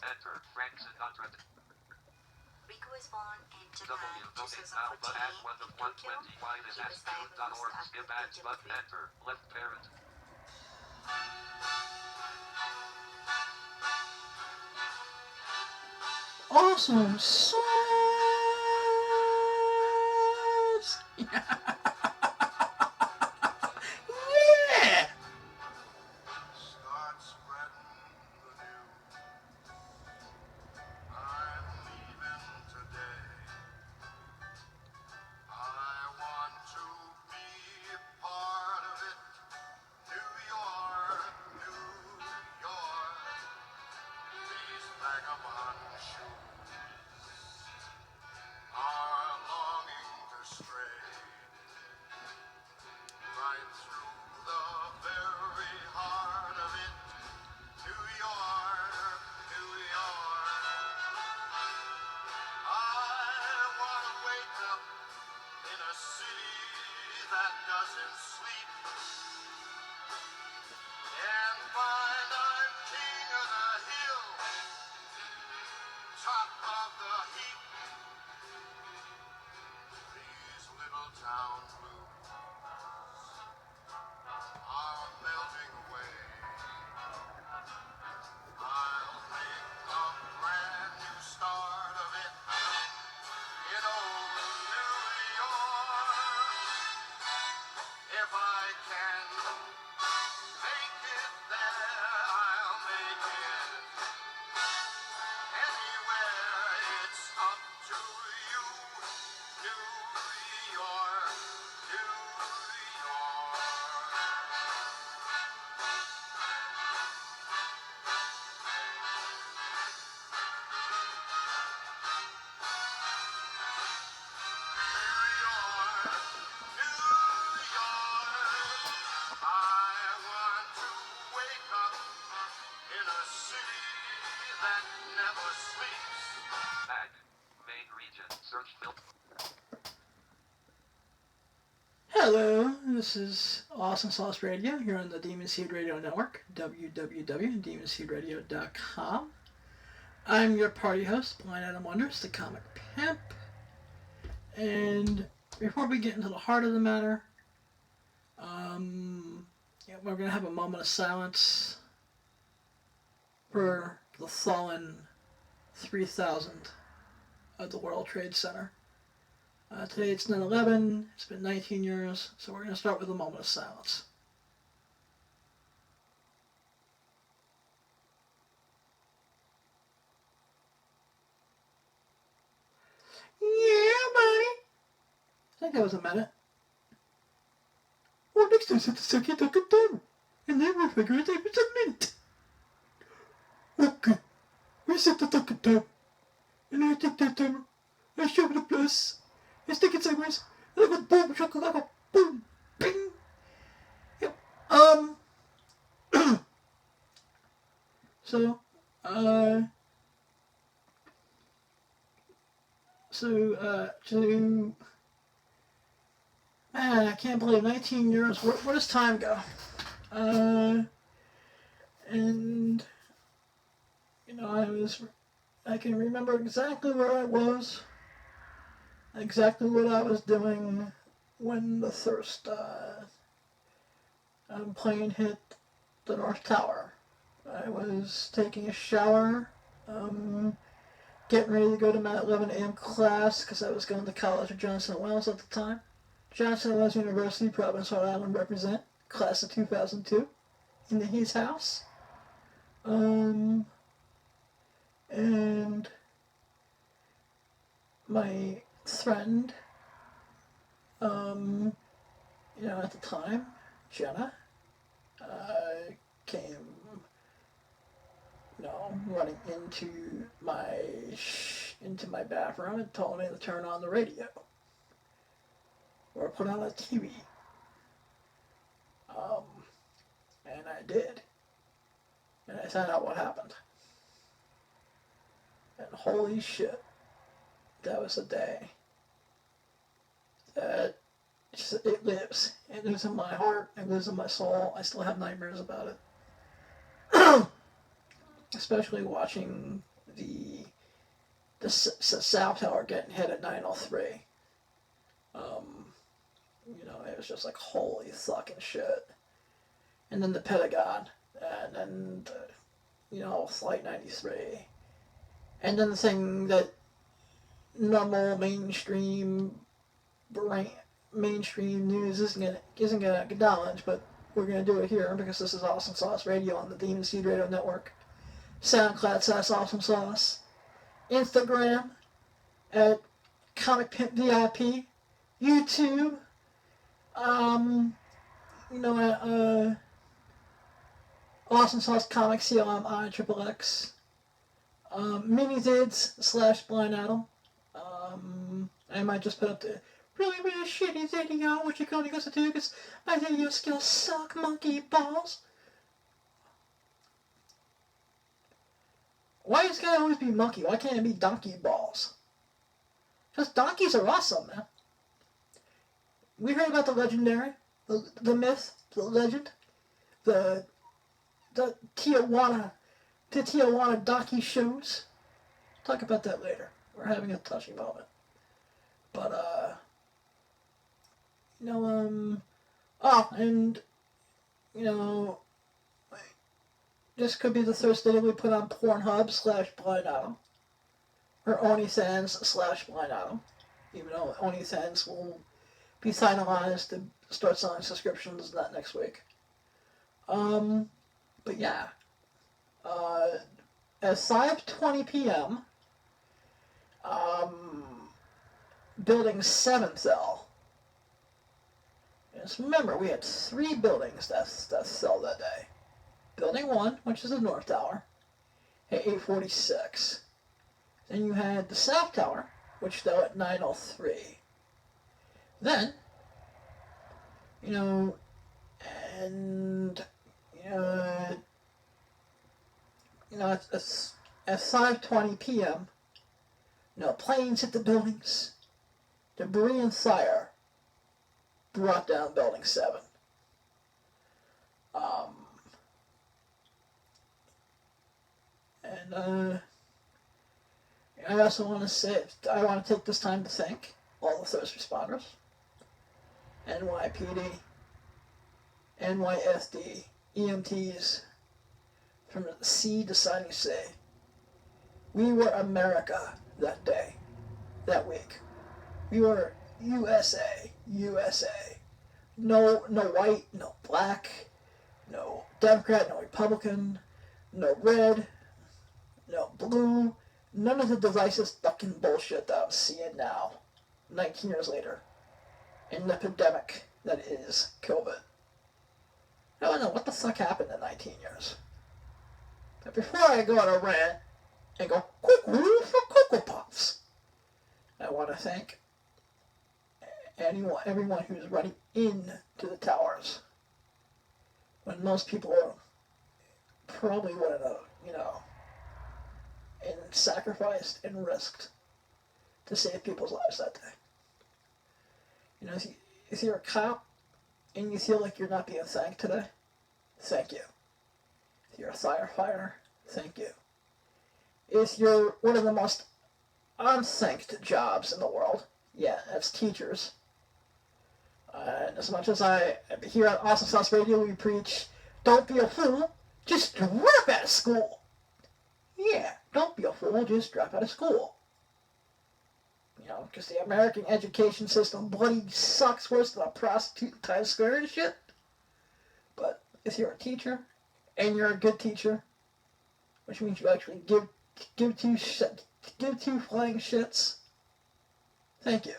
Enter. Frank Sinatra. Rico was born in Japan 2014 in Tokyo. He was diagnosed at Skip the ads age of button. 3. Enter. Left parent. Awesome sauce! Yeah! Start spreading the news. I'm leaving today. I want to be part of it. New York, New York. These vagabond shoes are longing to stray right through the very heart of it. New York, New York. I want to wake up in a city that doesn't sleep and find I'm king of the hill, top of the heap. These little town blues are melting away. I'll make a brand new start of it in old New York. If I can make it there, I'll make it anywhere. It's up to you, New York, New York. Back. Main region. Search field. Hello, this is Awesome Sauce Radio here on the Demon Seed Radio Network, www.demonseedradio.com. I'm your party host, Blind Adam Wonders, the comic pimp. And before we get into the heart of the matter, we're going to have a moment of silence for the fallen 3,000 of the World Trade Center. Today it's 9/11, it's been 19 years, so we're going to start with a moment of silence. Yeah, buddy. I think that was a minute. Well, next time set the second duck and down, and then we'll figure it out if it's a minute. Okay, we set the duck and down, and I take that timer, I shove it a plus, I stick it sideways, and I go boom, shakalaka, boom, bing. Yep. So, man, I can't believe 19 years. Where does time go? And I can remember exactly where I was, exactly what I was doing when the first plane hit the North Tower. I was taking a shower, getting ready to go to my 11 a.m. class because I was going to college at Johnson & Wales at the time. Johnson & Wales University, Providence, Rhode Island, represent, class of 2002, in his house. And my friend, at the time, Jenna, came, running into my bathroom and told me to turn on the radio or put on a TV. And I did. And I found out what happened. And holy shit, that was a day that it lives. It lives in my heart. It lives in my soul. I still have nightmares about it. Especially watching the South Tower getting hit at 9:03. It was just like, holy fucking shit. And then the Pentagon, and then, Flight 93. And then the thing that normal mainstream news isn't gonna acknowledge, but we're gonna do it here because this is Awesome Sauce Radio on the Demon Seed Radio Network. SoundCloud / Awesome Sauce. Instagram at Comic Pimp VIP. YouTube. Awesome Sauce Comics, CLMI, Mini-Zids / Blind Adam. I might just put up the really, really shitty video, which you're going to go to do because my video skills suck, monkey balls. Why does it gotta always be monkey? Why can't it be donkey balls? Because donkeys are awesome, man. We heard about the legendary, the myth, the legend, the Tijuana donkey shows. Talk about that later. We're having a touching moment. But, this could be the Thursday that we put on Pornhub / Blind Adam. Or OnlyFans / Blind Adam. Even though OnlyFans will be finalized to start selling subscriptions that next week. But yeah. At 5:20 p.m., Building 7 fell. Just remember, we had 3 buildings that fell that day. Building 1, which is the North Tower, at 8:46. Then you had the South Tower, which fell at 9:03. Then, at 5:20 p.m., planes hit the buildings. Debris and fire brought down Building 7. I also want to take this time to thank all the first responders, NYPD, NYSD, EMTs, from the sea to sunny sea. We were America that day, that week. We were USA. No white, no black, no Democrat, no Republican, no red, no blue, none of the divisive fucking bullshit that I'm seeing now, 19 years later, in the epidemic that is COVID. I don't know what the fuck happened in 19 years. But before I go on a rant and go, cuckoo for Cocoa Puffs, I want to thank everyone who's running into the towers when most people probably wouldn't have, and sacrificed and risked to save people's lives that day. If you're a cop and you feel like you're not being thanked today, thank you. If you're a firefighter, thank you. If you're one of the most unthanked jobs in the world, yeah, that's teachers. And as much as here at Awesome Sauce Radio, we preach, don't be a fool, just drop out of school. Yeah, don't be a fool, just drop out of school. Because the American education system bloody sucks worse than a prostitute in Times Square and shit. But if you're a teacher, and you're a good teacher, which means you actually give two flying shits, thank you.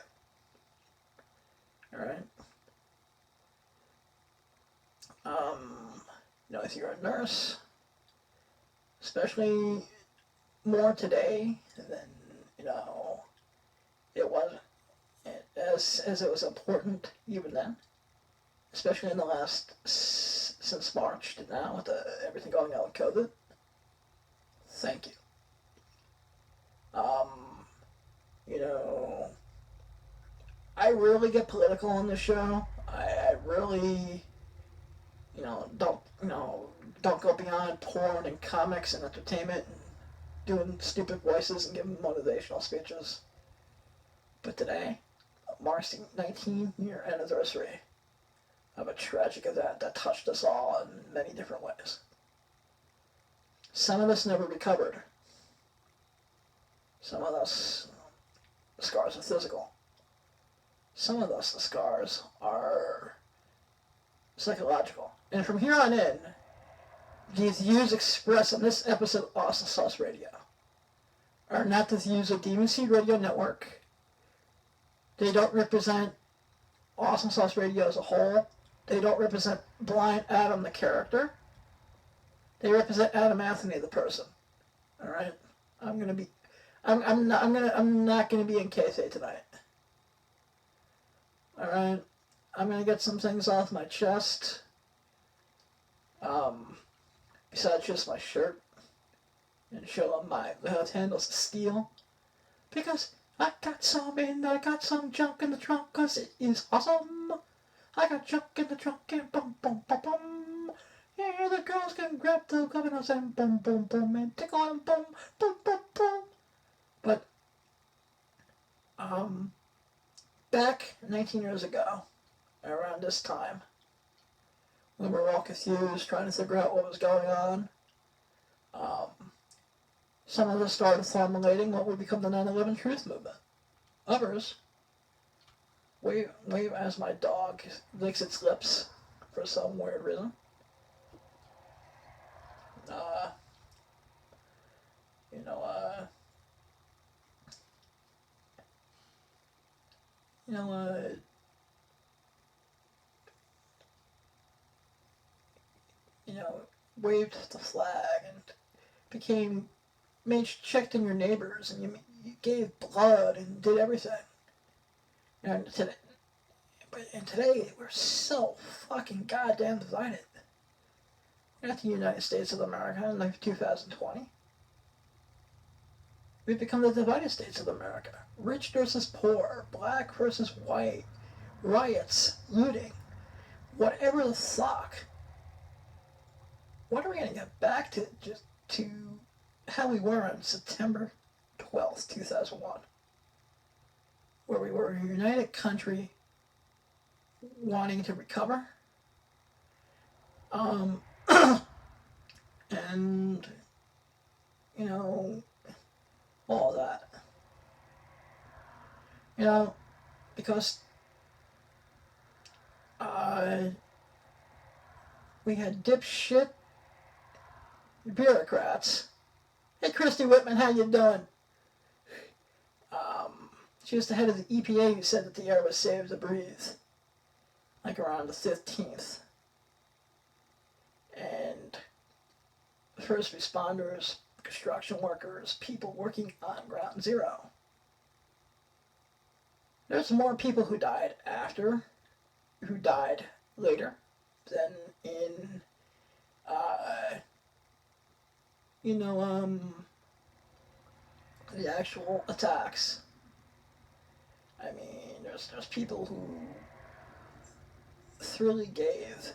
Alright? If you're a nurse, especially more today than, it wasn't as it was important even then, especially in the last, since March to now with everything going on with COVID. Thank you. I really get political on this show. I really, don't go beyond porn and comics and entertainment and doing stupid voices and giving motivational speeches. But today marks the 19-year anniversary of a tragic event that touched us all in many different ways. Some of us never recovered. Some of us, the scars are physical. Some of us, the scars are psychological. And from here on in, the views expressed on this episode of Awesome Sauce Radio are not the views of Demon Seed Radio Network. They don't represent Awesome Sauce Radio as a whole. They don't represent Blind Adam the character. They represent Adam Anthony the person. All right, I'm not gonna be in kayfabe tonight. All right, I'm gonna get some things off my chest. Besides just my shirt, and show them my left handles of steel, because I got some junk in the trunk, 'cause it is awesome. I got junk in the trunk and boom, boom, boom, boom. Yeah, the girls can grab the governors and boom, boom, boom, and tickle and boom, boom, boom, boom. But, back 19 years ago, around this time, when we were all confused, trying to figure out what was going on, some of us started formulating what would become the 9/11 Truth Movement. Others, wave as my dog licks its lips for some weird reason. Waved the flag and checked in your neighbors, and you gave blood and did everything. And today we're so fucking goddamn divided. Not the United States of America in like 2020. We've become the divided states of America. Rich versus poor, black versus white, riots, looting, whatever the fuck. When are we going to get back to how we were on September 12th, 2001? Where we were a united country wanting to recover. And, all that. Because we had dipshit bureaucrats. Hey, Christy Whitman, how you doing? She was the head of the EPA who said that the air was safe to breathe, like around the 15th. And first responders, construction workers, people working on ground zero. There's more people who died later than in, the actual attacks. I mean, there's people who thoroughly gave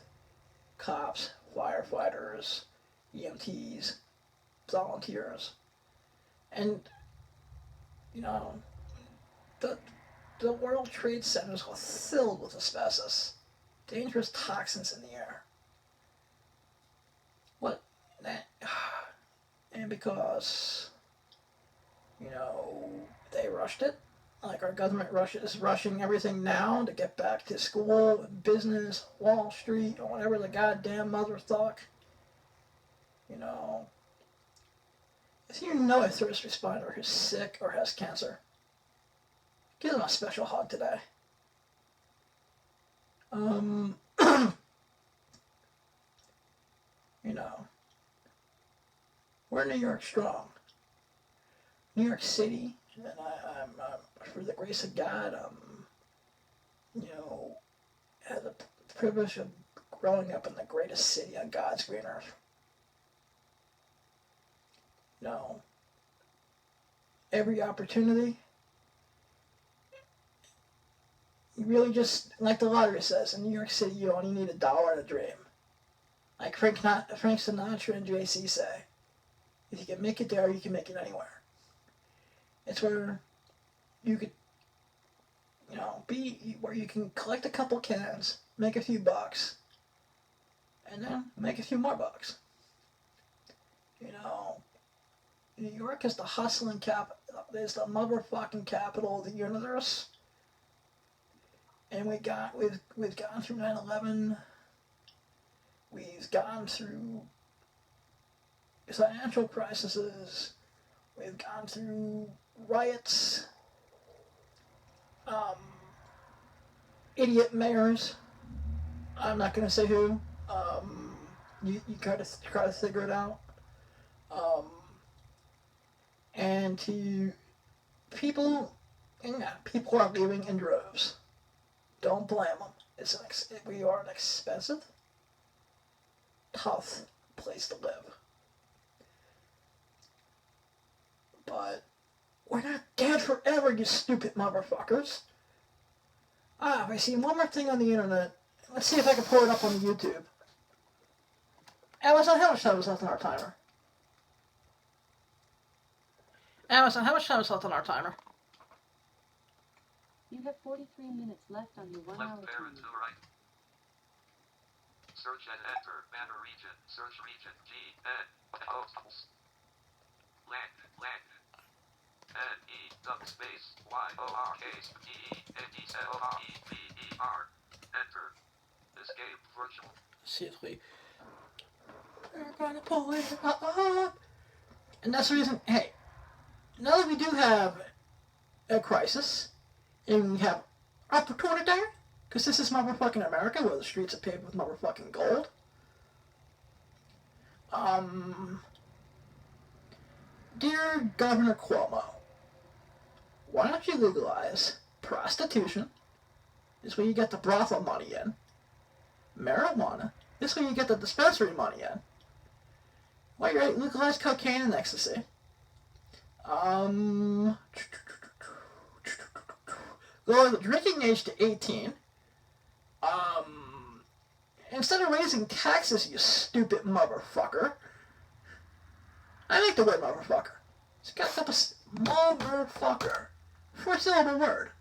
cops, firefighters, EMTs, volunteers, and, the World Trade Centers were filled with asbestos, dangerous toxins in the air. And because, they rushed it, like our government is rushing everything now to get back to school, business, Wall Street, or whatever the goddamn mother thought. If you know a first responder who's sick or has cancer, give them a special hug today. We're New York strong. New York City, and I'm for the grace of God, had the privilege of growing up in the greatest city on God's green earth. Every opportunity, you really just, like the lottery says, in New York City you only need $1 and a dream. Like Frank Sinatra and Jay-Z say, If you can make it there, you can make it anywhere. It's where you could, be where you can collect a couple cans, make a few bucks, and then make a few more bucks. New York is the hustling capital. It's the motherfucking capital of the universe. And we've gone through 9/11. We've gone through financial crises. We've gone through riots. Idiot mayors. I'm not gonna say who. You try to figure it out. And people are leaving in droves. Don't blame them. We are an expensive, tough place to live. But we're not dead forever, you stupid motherfuckers. I see one more thing on the internet. Let's see if I can pull it up on YouTube. Amazon, how much time is left on our timer? Amazon, how much time is left on our timer? You have 43 minutes left on your 1 hour Left parent timer. to right. Search and enter. Banner region. Search region. G. N. Hosts. Land. N. E. W. Space. Y. O. R. K. E. N. E. L. R. E. V. E. R. Enter. Escape virtual. See if we're gonna pull it up. And that's the reason, hey, now that we do have a crisis, and we have opportunity, because this is motherfucking America, where the streets are paved with motherfucking gold. Dear Governor Cuomo, why don't you legalize prostitution? This way you get the brothel money in. Marijuana. This way you get the dispensary money in. Why you legalize cocaine and ecstasy? Lower the drinking age to 18. Instead of raising taxes, you stupid motherfucker. I like the word motherfucker. It's got a couple motherfucker. 4-syllable word.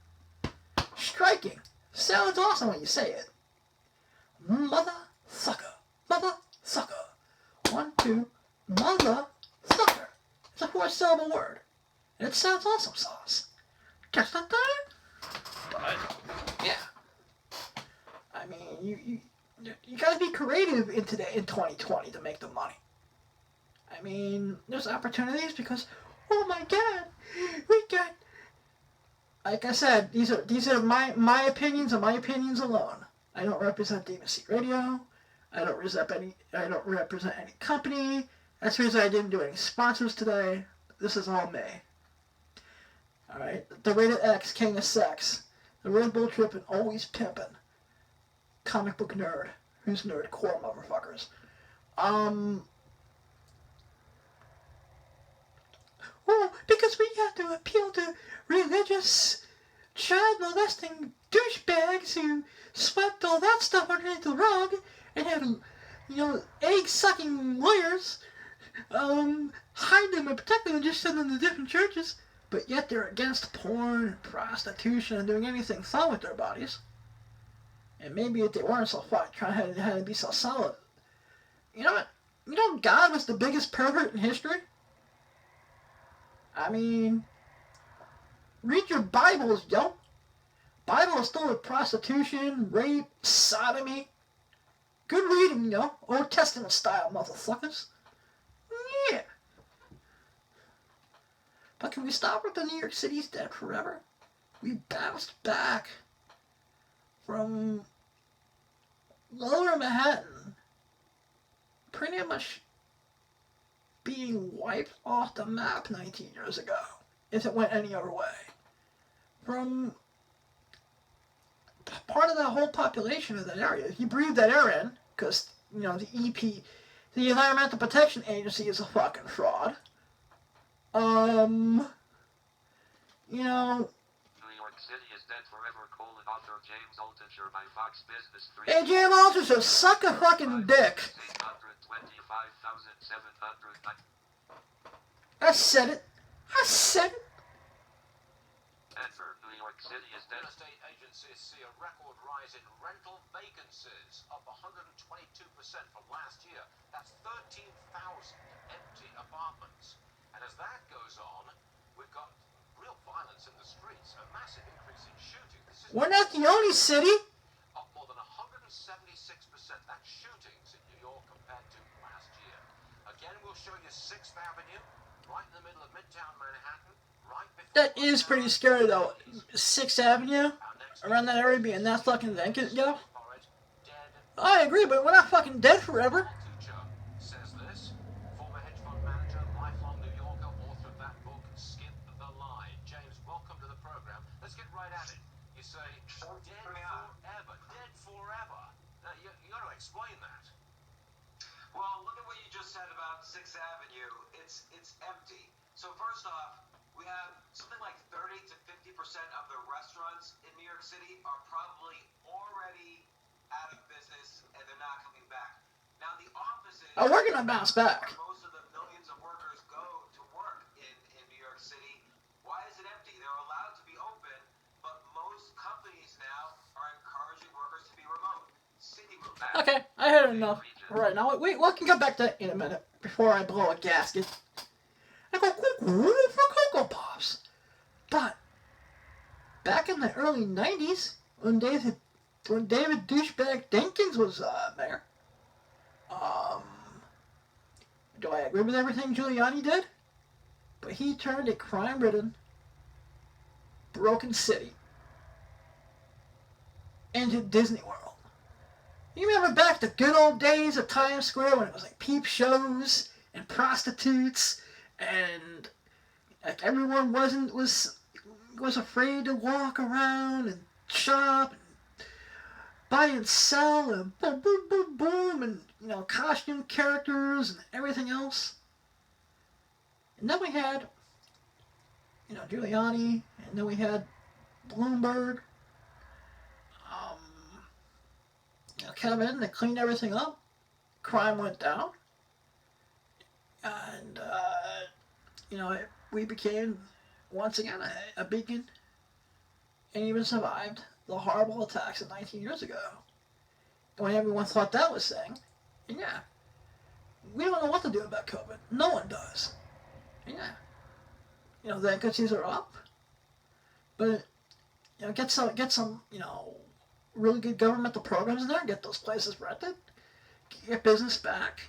Striking. Sounds awesome when you say it. Motherfucker. Motherfucker. 1, 2, motherfucker. It's a 4-syllable word. And it sounds awesome sauce. Catch that there? But, yeah. I mean, you gotta be creative in 2020 to make the money. I mean, there's opportunities because, oh my god, we got, like I said, these are my opinions and my opinions alone. I don't represent DMC Radio. I don't represent any company. That's the reason I didn't do any sponsors today. This is all me. Alright? The Rated X, King of Sex. The Red Bull Trippin', always pimpin'. Comic book nerd. Who's nerdcore motherfuckers? Oh, because we have to appeal to religious, child molesting douchebags who swept all that stuff underneath the rug and have, egg-sucking lawyers, hide them and protect them and just send them to different churches, but yet they're against porn, prostitution, and doing anything fun with their bodies. And maybe if they weren't so fun, trying to be so solid. You know what? You know God was the biggest pervert in history? I mean, read your Bibles, yo. Bible is still with prostitution, rape, sodomy. Good reading, yo. Old Testament style, motherfuckers. Yeah. But can we stop with the New York City's dead forever? We bounced back from Lower Manhattan pretty much being wiped off the map 19 years ago, if it went any other way. From part of that whole population of that area. If you breathe that air in, because, the EP, the Environmental Protection Agency is a fucking fraud. New York City is dead forever, author James Altucher by Fox Business 3. Hey, James Altucher, suck a fucking dick. I said it. I said it. And for New York City is Real dead. estate agencies see a record rise in rental vacancies, up 122% from last year. That's 13,000 empty apartments. And as that goes on, we've got real violence in the streets, a massive increase in shootings. This is We're not the only city. up more than 176%. That's shootings in New York compared to last year. Again, we'll show you 6th Avenue, right in the middle of Midtown Manhattan, right before... That is pretty scary though. 6th Avenue, around that area being that fucking vacant, yo. I agree, but we're not fucking dead forever. Says this, former hedge fund manager, lifelong New Yorker, author of that book, Skip the Line. James, welcome to the program. Let's get right at it. You say, dead forever, dead forever. Now, you got to explain that. Well, look at what you just said about 6th Avenue. It's empty. So first off, we have something like 30 to 50% of the restaurants in New York City are probably already out of business and they're not coming back. Now the offices Oh, we're gonna bounce back. where most of the millions of workers go to work in New York City. Why is it empty? They're allowed to be open, but most companies now are encouraging workers to be remote. Citigroup. Okay, I heard enough. Right now, we can come back to that in a minute before I blow a gasket. I go cuckoo for Cocoa Pops. But back in the early '90s, when David douchebag Jenkins was mayor, do I agree with everything Giuliani did? But he turned a crime-ridden, broken city into Disney World. You remember back the good old days of Times Square when it was like peep shows and prostitutes and like everyone was afraid to walk around and shop and buy and sell and boom boom boom boom and costume characters and everything else. And then we had Giuliani, and then we had Bloomberg. Come in, they cleaned everything up, crime went down, and we became once again a beacon, and even survived the horrible attacks of 19 years ago. And when everyone thought that was saying, and yeah, we don't know what to do about COVID. No one does. And yeah, the vacancies are up, but get some really good governmental programs in there, get those places rented, get your business back.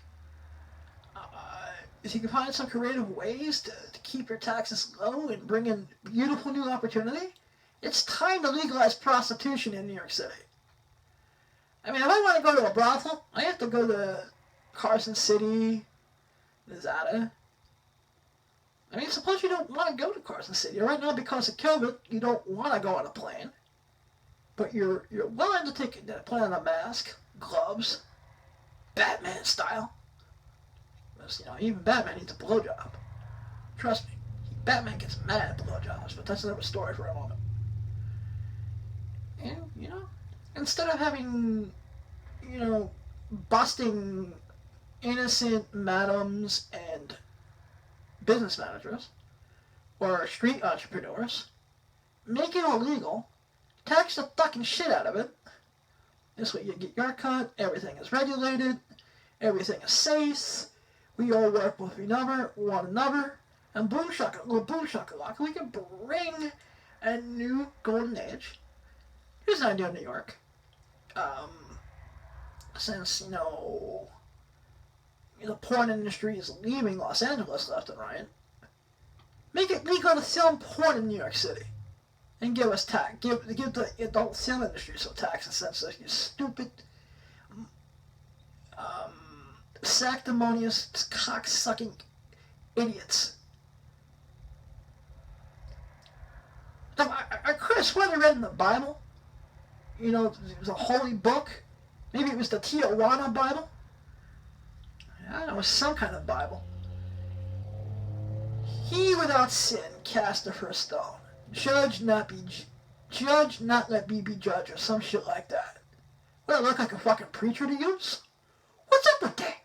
If you can find some creative ways to keep your taxes low and bring in beautiful new opportunity, it's time to legalize prostitution in New York City. I mean, if I want to go to a brothel, I have to go to Carson City, Nevada. I mean, suppose you don't want to go to Carson City. Right now, because of COVID, you don't want to go on a plane. But you're willing to put on a mask, gloves, Batman style. Because, even Batman needs a blowjob. Trust me, Batman gets mad at blowjobs, but that's another story for a moment. And, instead of having, busting innocent madams and business managers or street entrepreneurs, make it illegal. Tax the fucking shit out of it. This way you get your cut, everything is regulated, everything is safe, we all work with one another, and boom shakalaka, we can bring a new golden age. Here's an idea in New York. Since, the porn industry is leaving Los Angeles left and right, make it legal to film porn in New York City. And give us tax. Give the adult film industry some tax incentives. You stupid, sanctimonious, cock-sucking idiots. I could have sworn I read in the Bible. It was a holy book. Maybe it was the Tijuana Bible. I don't know, it was some kind of Bible. He without sin cast the first stone. Judge, not let me be judge, or some shit like that. What, I look like a fucking preacher to you? What's up with that?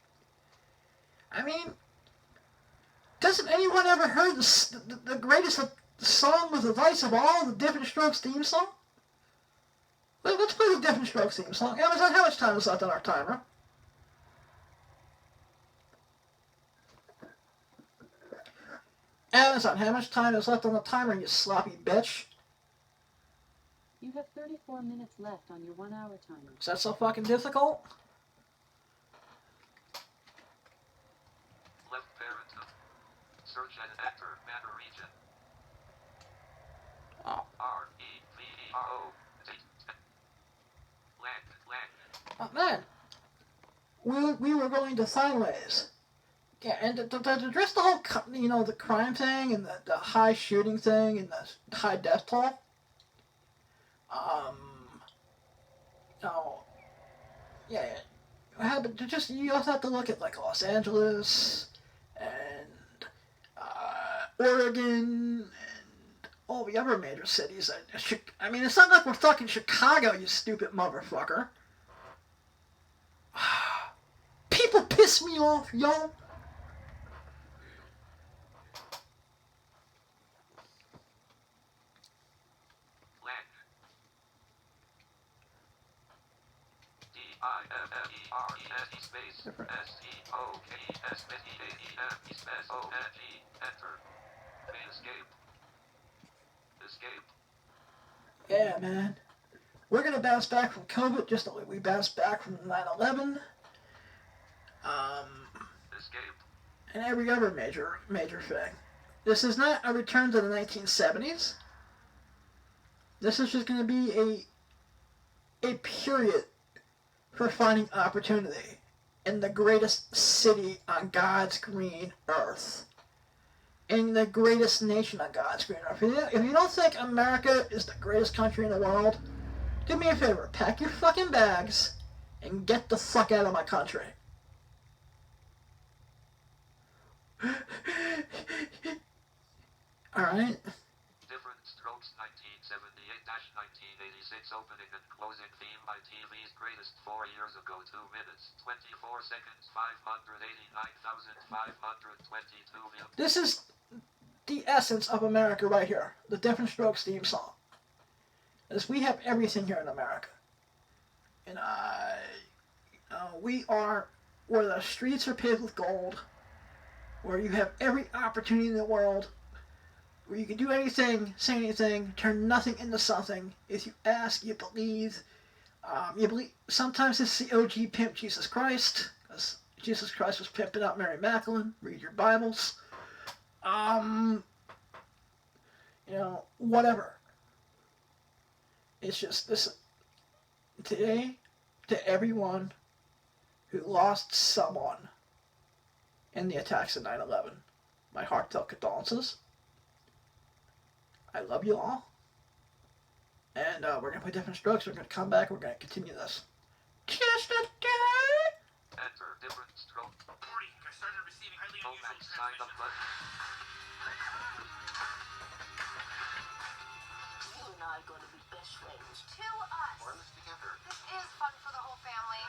I mean, Doesn't anyone ever heard the greatest song with advice of all, the Different Strokes theme song? Let's play the Different Strokes theme song. Amazon, how much time is left on our timer? Amazon, how much time is left on the timer, you sloppy bitch? You have 34 minutes left on your 1 hour timer. Is that so fucking difficult? Left parent. Search an actor, matter region. Oh. R-E-V-E-R-O. Land. Oh, man. We were going to sideways. Yeah, and to address the whole, the crime thing and the high shooting thing and the high death toll, but you also have to look at, like, Los Angeles and Oregon and all the other major cities. I mean, it's not like we're talking Chicago, you stupid motherfucker. People piss me off, yo. D-I-F-F-E-R-E-S-E space S-E-O-K-E-S-S-E-A-E-M-E space O-N-G. Enter. Escape. Escape. Yeah, man. We're gonna bounce back from COVID just the way we bounced back from 9/11. Escape. And every other major thing. This is not a return to the 1970s. This is just gonna be a period for finding opportunity in the greatest city on God's green earth. In the greatest nation on God's green earth. If you don't think America is the greatest country in the world, do me a favor, pack your fucking bags and get the fuck out of my country. Alright? Different Strokes 1978-1986 opening and closing theme by TV's greatest 4 years ago. 2 minutes, 24 seconds, 589,522 views. This is the essence of America right here. The Different Strokes theme song. As we have everything here in America. And we are where the streets are paved with gold. Where you have every opportunity in the world. Where you can do anything, say anything, turn nothing into something. If you ask, you believe. Sometimes it's the OG pimp, Jesus Christ. Because Jesus Christ was pimping out Mary Magdalene. Read your Bibles. Whatever. It's just this. Today, to everyone who lost someone in the attacks of 9/11, my heartfelt condolences. I love you all. And we're going to play Different Strokes. We're going to come back. We're going to continue this. Just a day. Enter Different Strokes. Morty, I started receiving highly unusual Romax sign up transmission. button. You and I are going to be best friends. To us. Or let's together. This is fun for the whole family.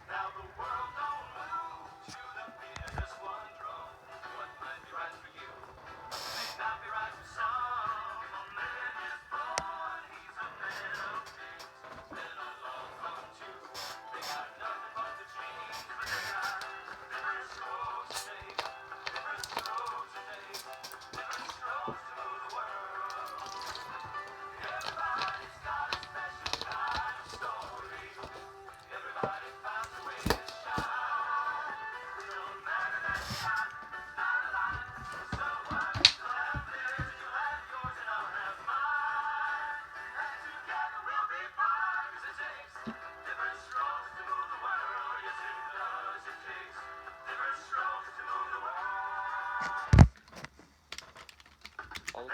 Now the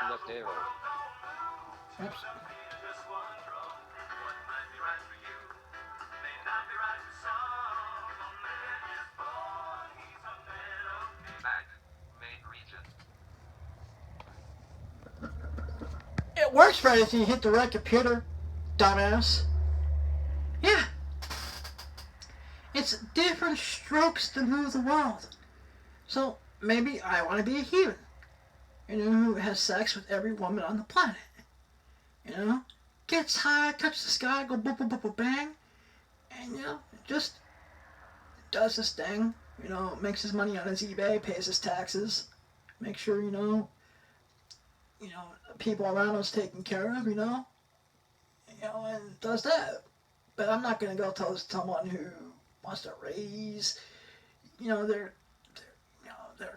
left arrow. Oops. Back. Main region. It works for anything. You hit the right computer, dumbass. Yeah. It's different strokes to move the world. So maybe I want to be a human. You know, who has sex with every woman on the planet. You know, gets high, touches the sky, go boop boop boop boop bang, and you know, just does his thing. You know, makes his money on his eBay, pays his taxes, make sure people around him's taken care of. And does that. But I'm not gonna go tell someone who wants to raise,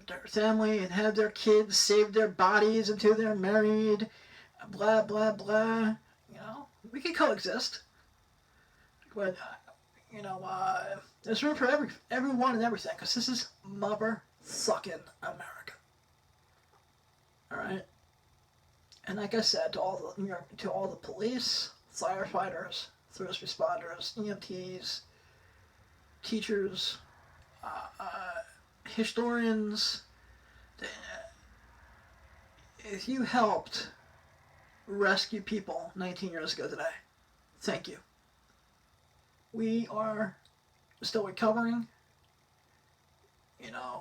their family and have their kids save their bodies until they're married, blah blah blah. We can coexist, but there's room for everyone and everything, because this is mother-sucking America. All right. And like I said, to all the police, firefighters, first responders, EMTs, teachers, historians, if you helped rescue people 19 years ago today, thank you. We are still recovering, and I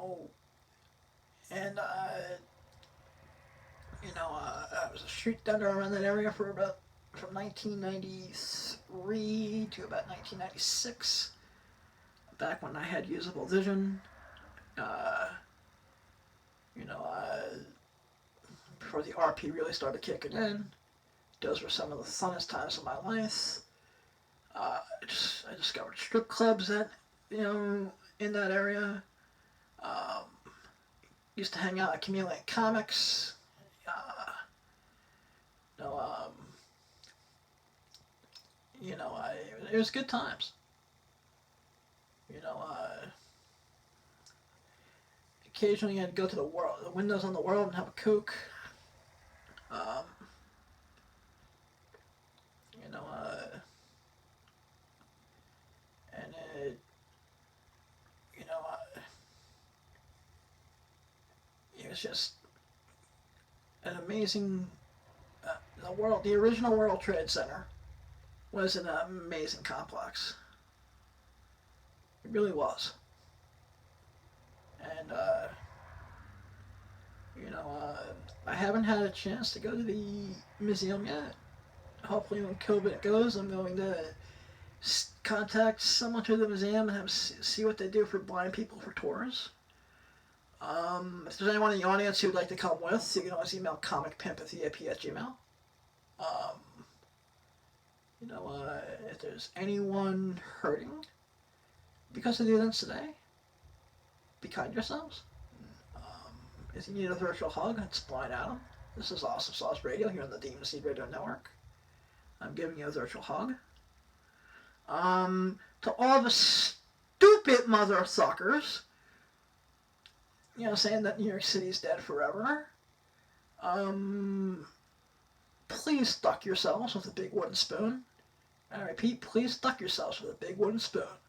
was a street vendor around that area from 1993 to about 1996, back when I had usable vision. Before the RP really started kicking in. Those were some of the funnest times of my life. I discovered strip clubs in that area. Used to hang out at comixxx. It was good times. Occasionally I'd go to the windows on the world and have a kook. It was just an amazing. The original World Trade Center was an amazing complex. It really was. And I haven't had a chance to go to the museum yet. Hopefully when COVID goes, I'm going to contact someone to the museum and see what they do for blind people for tours. If there's anyone in the audience who'd like to come with, you can always email comicpimpathyap@gmail. If there's anyone hurting because of the events today, be kind to yourselves. If you need a virtual hug, it's Blind Adam. This is Awesome Sauce Radio here on the Demon Seed Radio Network. I'm giving you a virtual hug. To all the stupid mother suckers, saying that New York City's dead forever, please duck yourselves with a big wooden spoon. I repeat, please duck yourselves with a big wooden spoon.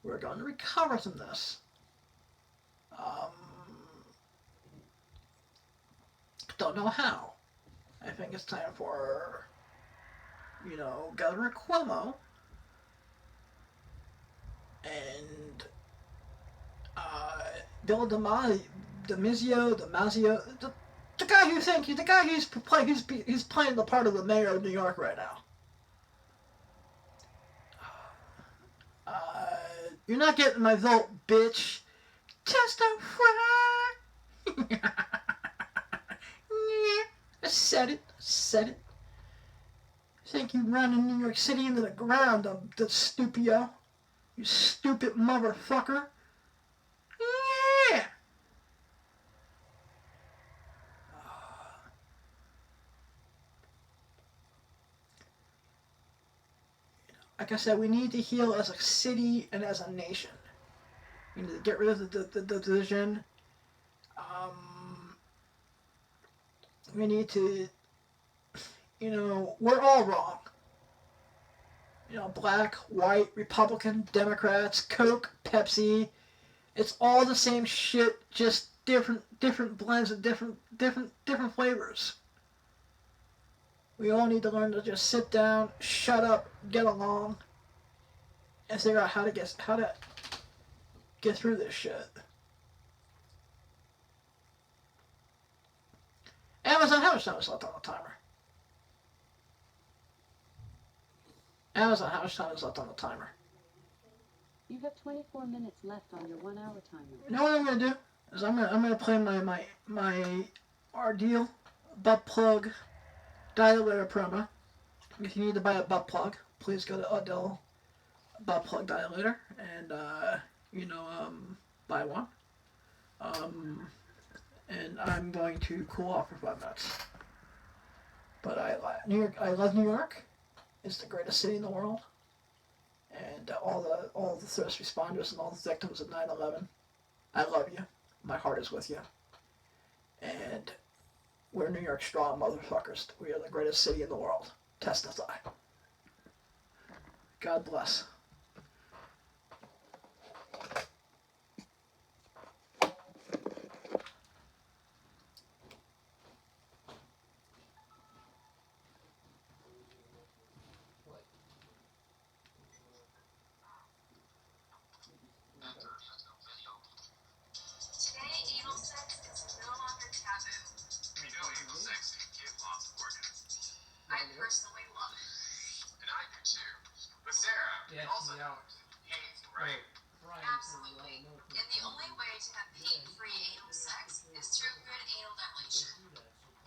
We're going to recover from this. Don't know how. I think it's time for, Governor Cuomo and Bill DeMazio, the guy who's playing the part of the mayor of New York right now. You're not getting my vote, bitch. Just a fry. I said it. Think you running New York City into the ground, the stupio. You stupid motherfucker. Yeah. Like I said, we need to heal as a city and as a nation. We need to get rid of the division. We need to, we're all wrong. Black, white, Republican, Democrats, Coke, Pepsi. It's all the same shit, just different blends of different flavors. We all need to learn to just sit down, shut up, get along, and figure out how to get through this shit. Amazon, how much time is left on the timer? Amazon, how much time is left on the timer? You have 24 minutes left on your 1 hour timer. You know what I'm gonna do? Is I'm gonna play my Ordeal butt plug dilator promo. If you need to buy a butt plug, please go to Ordeal butt plug dilator and buy one. And I'm going to cool off for 5 minutes. But I love New York. It's the greatest city in the world. And all the first responders and all the victims of 9/11, I love you. My heart is with you. And we're New York strong motherfuckers. We are the greatest city in the world. Testify. God bless. Today, anal sex is no longer taboo. You know anal sex can give lots of orgasms. I personally love it. And I do too. But Sarah, also painful, right? Absolutely. And the only way to have pain-free anal sex is through good anal dilation.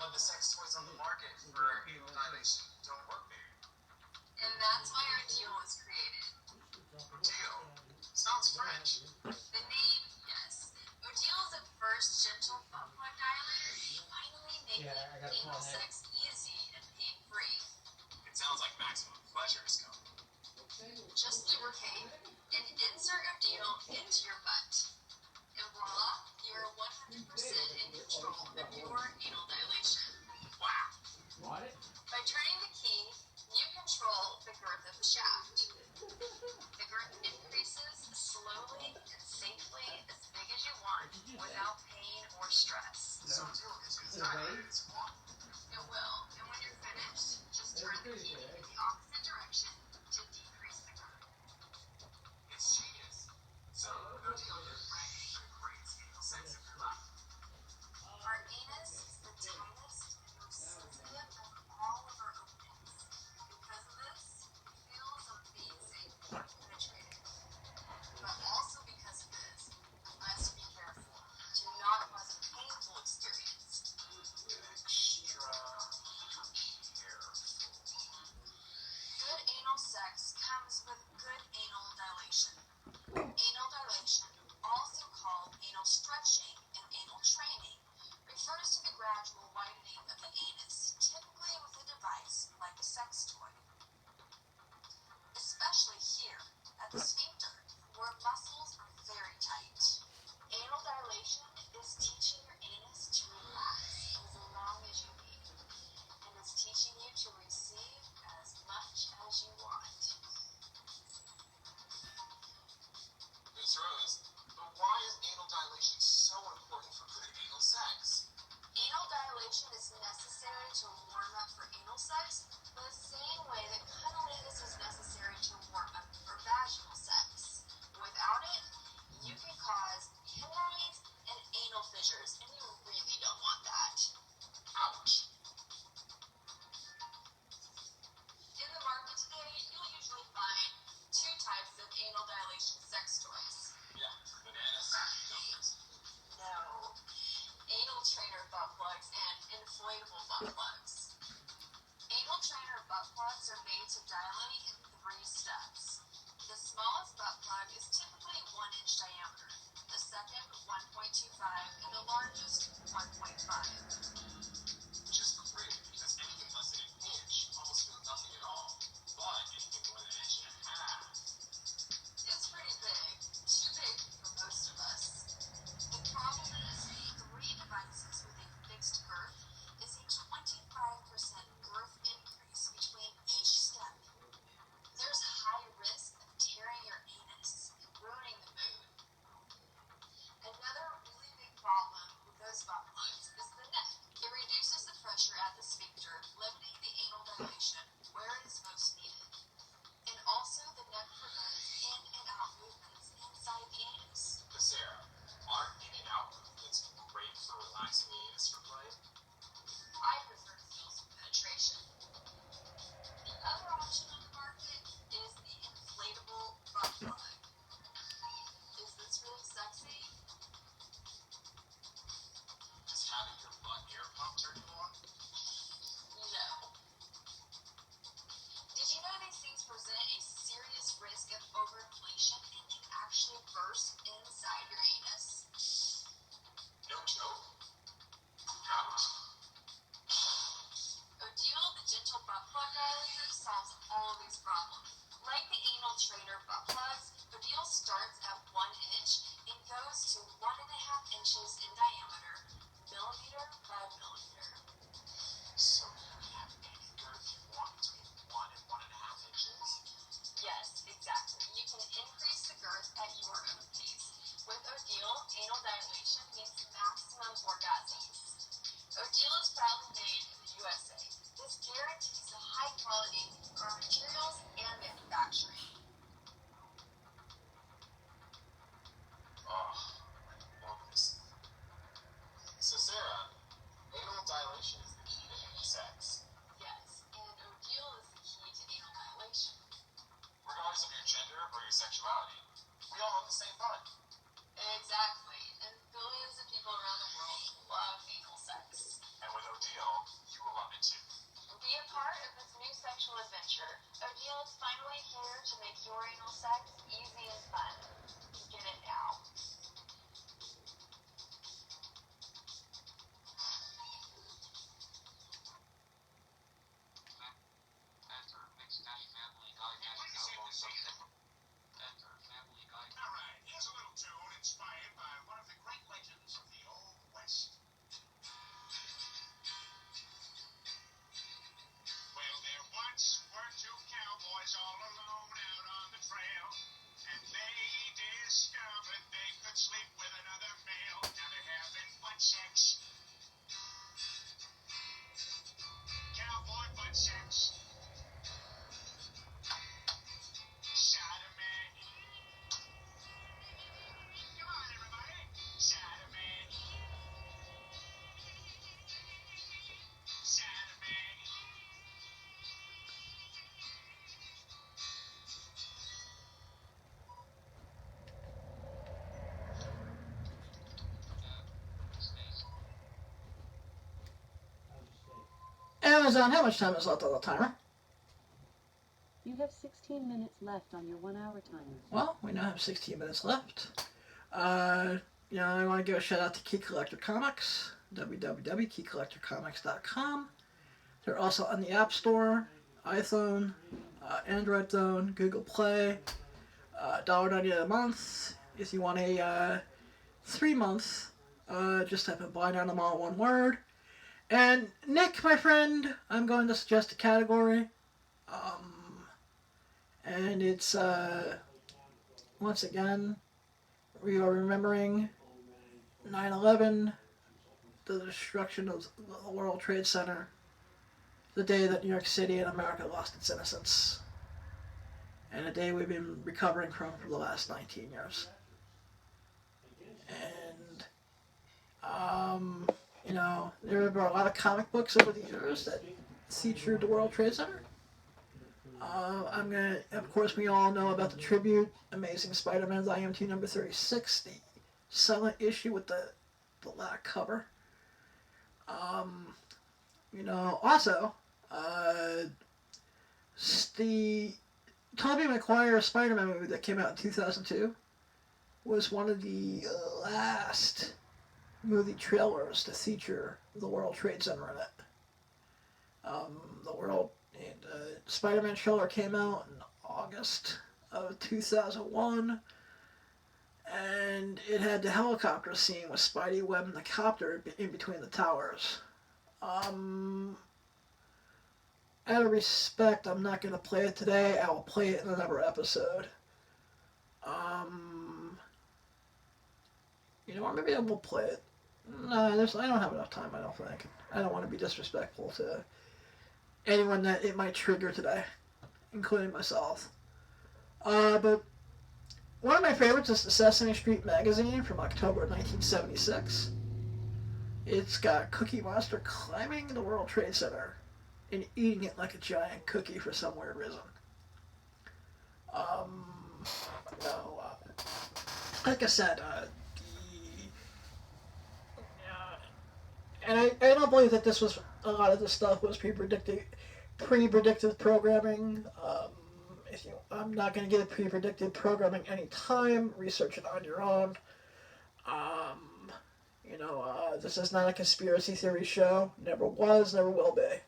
But the sex toys on the market for anal dilation don't work, baby. And that's why our deal was created. Deal. Sounds French. The name, yes. Odile is the first gentle butt plug dilator, finally making anal sex easy and pain-free. It sounds like maximum pleasure is coming. Just lubricate and insert Odile into your butt. And voila, you're 100% in control of your anal dilation. Wow. By turning the key, you control the girth of the shaft. The girth increases slowly and safely as big as you want without pain or stress. So Deal gets you dilated as well. It will, and when you're finished, just turn the key in the opposite direction to decrease the girth. It's genius. So go Deal, you're ready for the greatest anal sex of your life. Our anus is Amazon, how much time is left on the timer? You have 16 minutes left on your 1 hour timer. Well, we now have 16 minutes left. I want to give a shout out to Key Collector Comics, www.keycollectorcomics.com. They're also on the App Store, iPhone, Android Phone, Google Play, $1.98 a month. If you want a 3-month, just type in Blind on them all one word. And Nick, my friend, I'm going to suggest a category. And it's, once again, we are remembering 9/11, the destruction of the World Trade Center, the day that New York City and America lost its innocence, and a day we've been recovering from for the last 19 years. And, there have been a lot of comic books over the years that featured the World Trade Center. Of course, we all know about the tribute, Amazing Spider-Man's IMT number 36, the silent issue with the black cover. Also, the Tobey Maguire Spider-Man movie that came out in 2002 was one of the last movie trailers to feature the World Trade Center in it. Spider-Man trailer came out in August of 2001, and it had the helicopter scene with Spidey webbing the copter in between the towers. Out of respect, I'm not going to play it today. I will play it in another episode. Or maybe I will play it. No, I don't have enough time, I don't think. I don't want to be disrespectful to anyone that it might trigger today, including myself. But one of my favorites is the Sesame Street magazine from October 1976. It's got Cookie Monster climbing the World Trade Center and eating it like a giant cookie for some weird reason. Like I said, and I don't believe that a lot of this stuff was pre-predictive programming. I'm not going to give pre-predictive programming any time. Research it on your own. This is not a conspiracy theory show. Never was, never will be.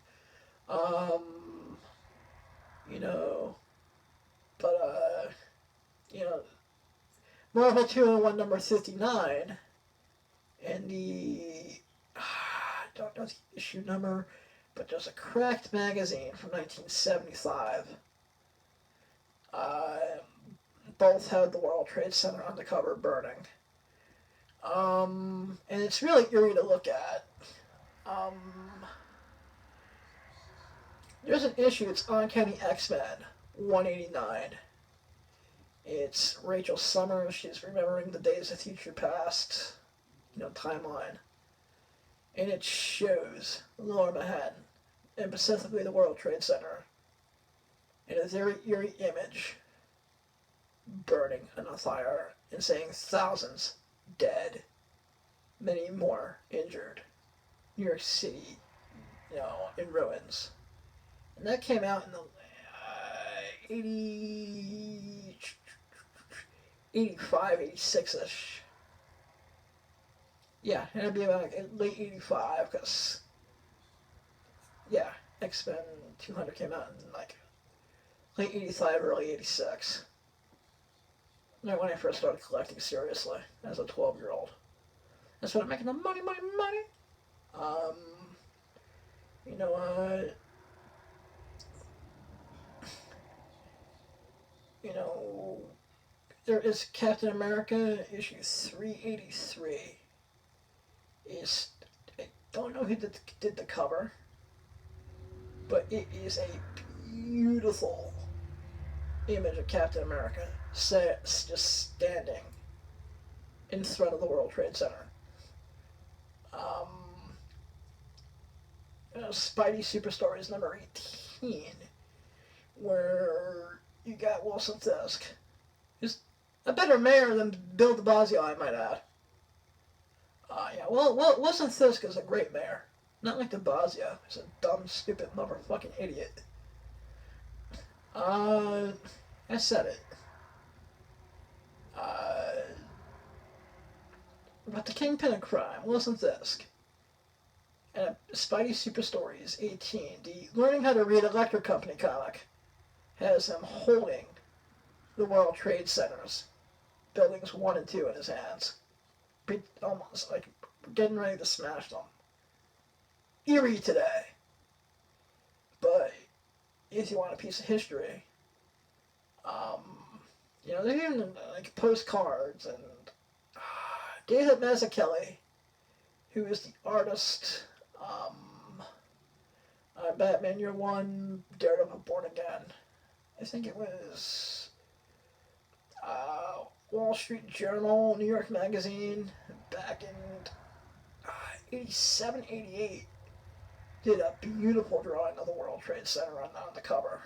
Marvel 201 number 59, and I don't know the issue number, but there's a Cracked magazine from 1975. Both had the World Trade Center on the cover burning. And it's really eerie to look at. There's an issue, it's Uncanny X-Men 189. It's Rachel Summers, she's remembering the days of future past, timeline. And it shows Lower Manhattan, and specifically the World Trade Center, in a very eerie image, burning and on fire, and saying thousands dead, many more injured. New York City, in ruins. And that came out in the 85, 86-ish. Yeah, it'd be about late 85, because, X-Men 200 came out in late 85, early 86. Right when I first started collecting seriously, as a 12-year-old. That's when I'm making the money. There is Captain America, issue 383. I don't know who did the cover, but it is a beautiful image of Captain America just standing in front of the World Trade Center. Spidey Super Stories number 18, where you got Wilson Fisk. He's a better mayor than Bill de Blasio, I might add. Wilson Fisk is a great mayor. Not like DeBazio, who's a dumb, stupid, motherfucking idiot. I said it. About the Kingpin of Crime, Wilson Fisk. And Spidey Super Stories 18, the Learning How to Read Electric Company comic, has him holding the World Trade Centers, buildings 1 and 2 in his hands. Almost like getting ready to smash them. Eerie today. But if you want a piece of history, there's even like postcards and David Mazzucchelli, who is the artist, Batman Year One, Daredevil Born Again. I think it was Wall Street Journal, New York Magazine, back in 87, 88, did a beautiful drawing of the World Trade Center on the cover.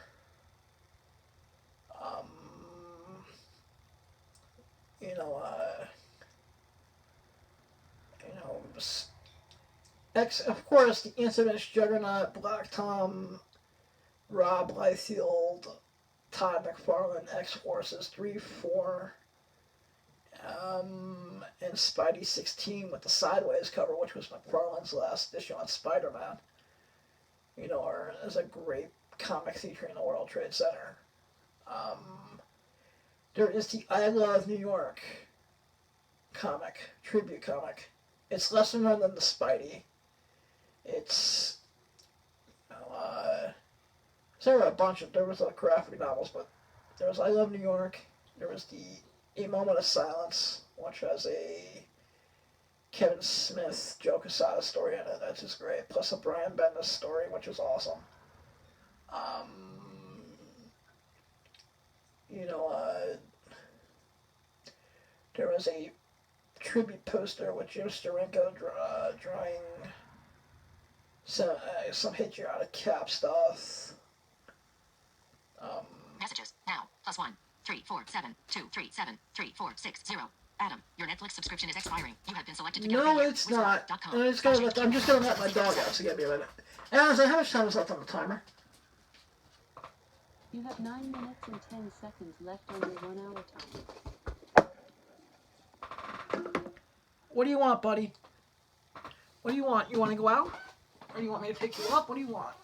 Of course, the Infamous Juggernaut, Black Tom, Rob Liefeld, Todd McFarlane, X-Forces 3, 4, and Spidey 16 with the Sideways cover, which was McFarlane's last issue on Spider-Man. As a great comic featuring the World Trade Center. There is the I Love New York comic, tribute comic. It's lesser known than the Spidey. It's, there was graphic novels, but there was I Love New York, there was A Moment of Silence, which has a Kevin Smith, Joe Quesada story in it, that's just great, plus a Brian Bendis story, which is awesome. There was a tribute poster with Joe Steranko drawing some patriotic Cap stuff. Messages now +1 347-237-3460. Adam, your Netflix subscription is expiring. You have been selected to get No, it's not. I'm just gonna let my dog out, so give me a minute. Amazon, how much time is left on the timer? You have 9 minutes and 10 seconds left on your 1 hour timer. What do you want, buddy? What do you want? You want to go out? Or do you want me to pick you up? What do you want?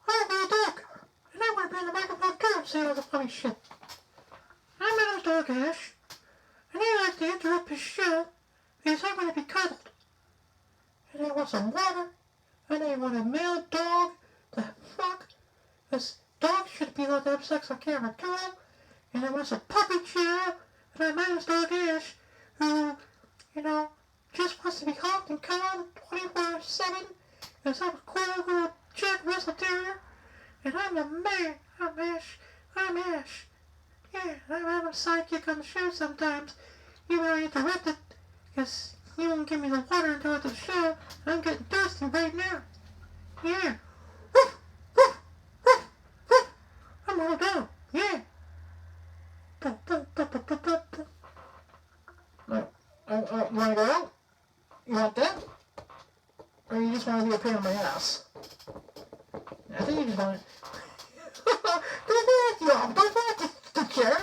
I'm a dog, and I want to be in the microphone too and say all the funny shit. I'm a dog, Ash, and I like to interrupt his show because I want to be cuddled. And I want some water, and I want a male dog to fuck, because dogs should be allowed to have sex on camera too, and I want some puppy cheer, and I'm Adam's dog Ash, who, just wants to be hugged and cuddled 24/7, because I'm a cool little Jack Russell Terrier, and I'm the man. I'm Ash. Yeah, I'm a sidekick on the show sometimes. You know, I interrupt it, because you won't give me the water until after the show. I'm getting thirsty right now. Yeah. Woof, woof, woof, woof. I'm all done. Yeah. You want to go out? You want that? Or you just want to be a pain in my ass? I think you just want to... Don't do the chair.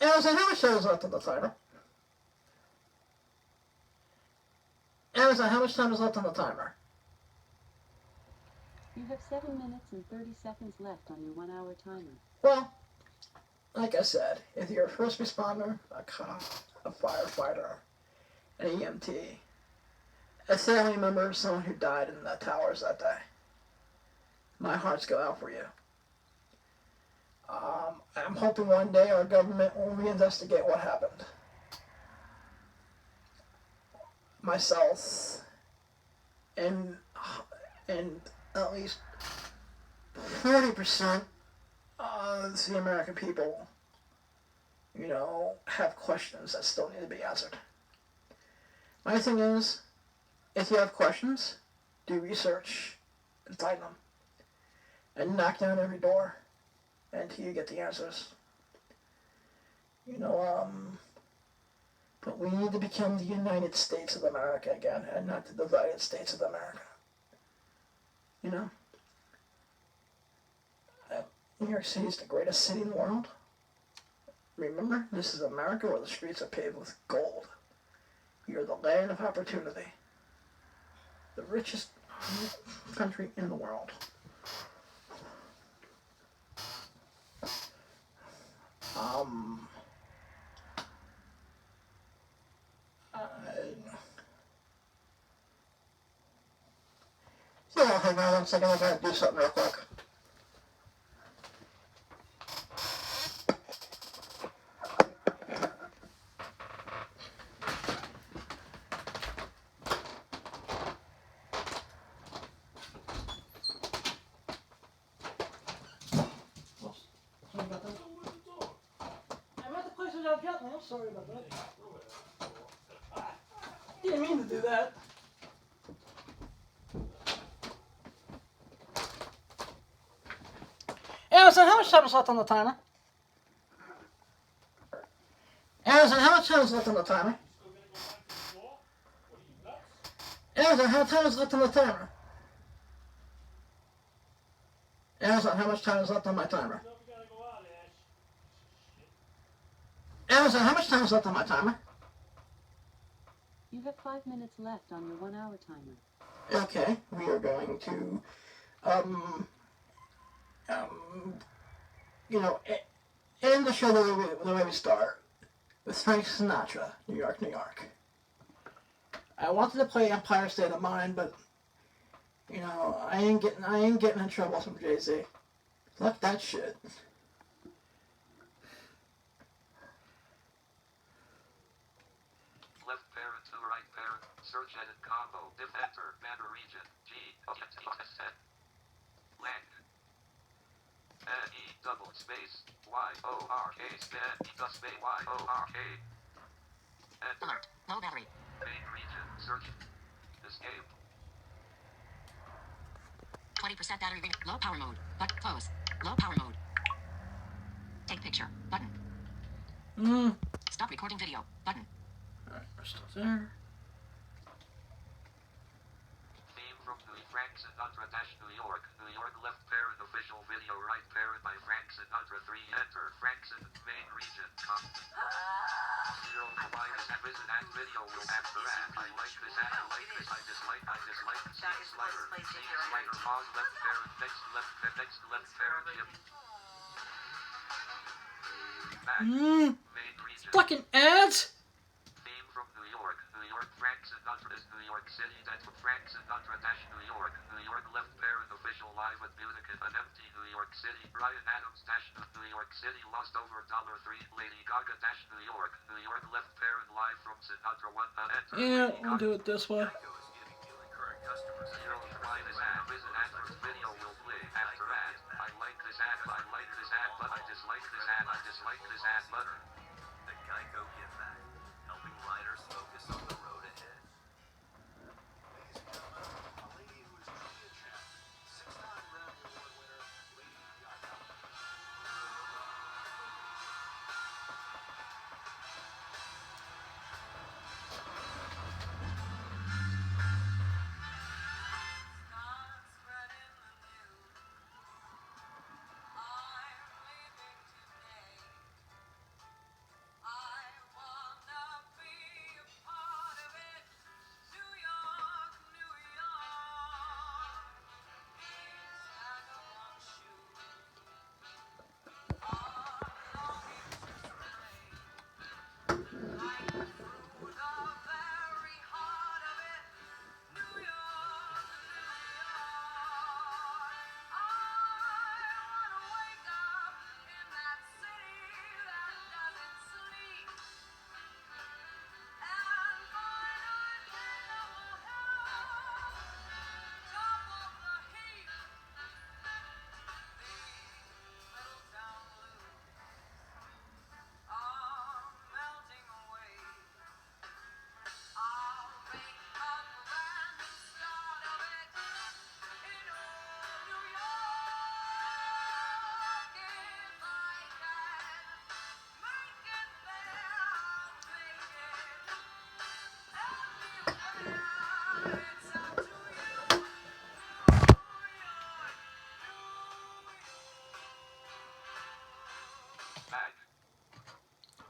Amazon, how much time is left on the timer? Amazon, how much time is left on the timer? You have 7 minutes and 30 seconds left on your 1 hour timer. Well, like I said, if you're a first responder, a cop, a firefighter, an EMT, a family member of someone who died in the towers that day, my hearts go out for you. I'm hoping one day our government will reinvestigate what happened. Myself and at least 40% of the American people, have questions that still need to be answered. My thing is, if you have questions, do research and find them. And knock down every door and here you get the answers. But we need to become the United States of America again, and not the divided States of America. New York City is the greatest city in the world. Remember, this is America where the streets are paved with gold. We are the land of opportunity. The richest country in the world. Yeah, hang on 1 second, I gotta do something real quick. Sorry about that. I'm at the place without getting there. Sorry about that. Didn't mean to do that. Amazon, how much time is left on the timer? Amazon, how much time is left on the timer? Amazon, how much time is left on the timer? Amazon, how much time is left on my timer? Amazon, how much time is left on my timer? You have 5 minutes left on your 1 hour timer. Okay, we are going to, end the show the way we start, with Frank Sinatra, New York, New York. I wanted to play Empire State of Mind, but, I ain't getting in trouble from Jay-Z. Fuck that shit. Left parent to right parent. Search edit combo. Diff enter. Banner region. G. Lang. N-E double space. Y-O-R-K space. Space Y-O-R-K. Enter. Alert. Low battery. Main region. Search. Escape. 20% battery. Low power mode. But close. Low power mode. Take picture. Button. Stop recording video. Button. Alright, we're still there. Theme from Frank Sinatra New York. New York left parent official video right parent by Frank Sinatra 3 enter. Frank's main region. Zero providers visit and video will after ad. I like this ad. I like this. I dislike. Scene slider. Scene slider. Pause left parent. Next left parent. Yep. Back. Main region. Fucking ads? Theme from New York. New York. Frank Sinatra is New York City. That's what Frank Sinatra New York. New York left parent official live at music in an empty New York City. Bryan Adams New York City lost over $3. Lady Gaga New York. New York left parent live from Sinatra 1 enter. Yeah, we'll do it this way. Zero try this ad. Visit adverts video will play after ad. I like this ad. I like this ad, but I dislike this ad. I dislike this ad button. The Geico Give Back, helping riders focus on the road ahead. A lady who is truly a champ, 6-time Grammy Award winner, Lady Gaga.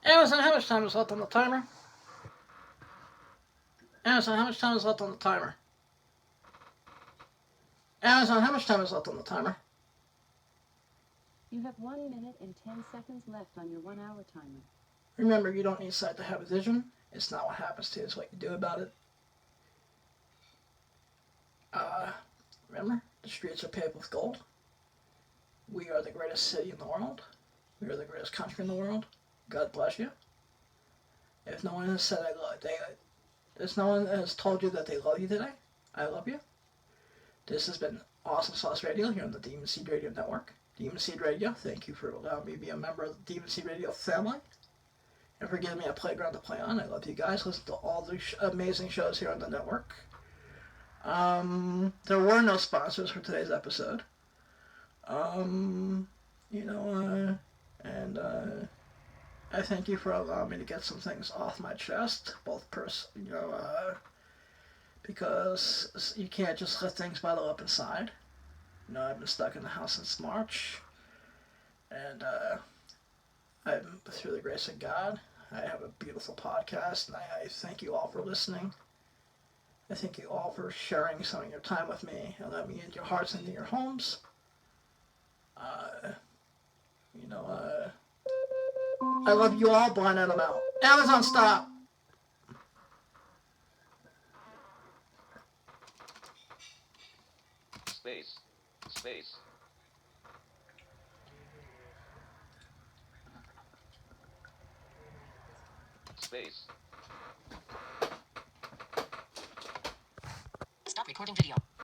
Amazon, how much time is left on the timer? Amazon, how much time is left on the timer? Amazon, how much time is left on the timer? You have 1 minute and 10 seconds left on your 1 hour timer. Remember, you don't need sight to have a vision. It's not what happens to you, it's what you do about it. Remember, the streets are paved with gold. We are the greatest city in the world. We are the greatest country in the world. God bless you. If no one has said if no one has told you that they love you today, I love you. This has been Awesome Sauce Radio here on the Demon Seed Radio Network. Demon Seed Radio, thank you for allowing me to be a member of the Demon Seed Radio family. And for giving me a playground to play on. I love you guys. Listen to all the amazing shows here on the network. There were no sponsors for today's episode. I thank you for allowing me to get some things off my chest, because you can't just let things bottle up inside. I've been stuck in the house since March, and I'm, through the grace of God, I have a beautiful podcast, and I thank you all for listening. I thank you all for sharing some of your time with me and letting me into your hearts and into your homes. I love you all, blind Adam out. Amazon, stop! Space. Space. Space. Stop recording video.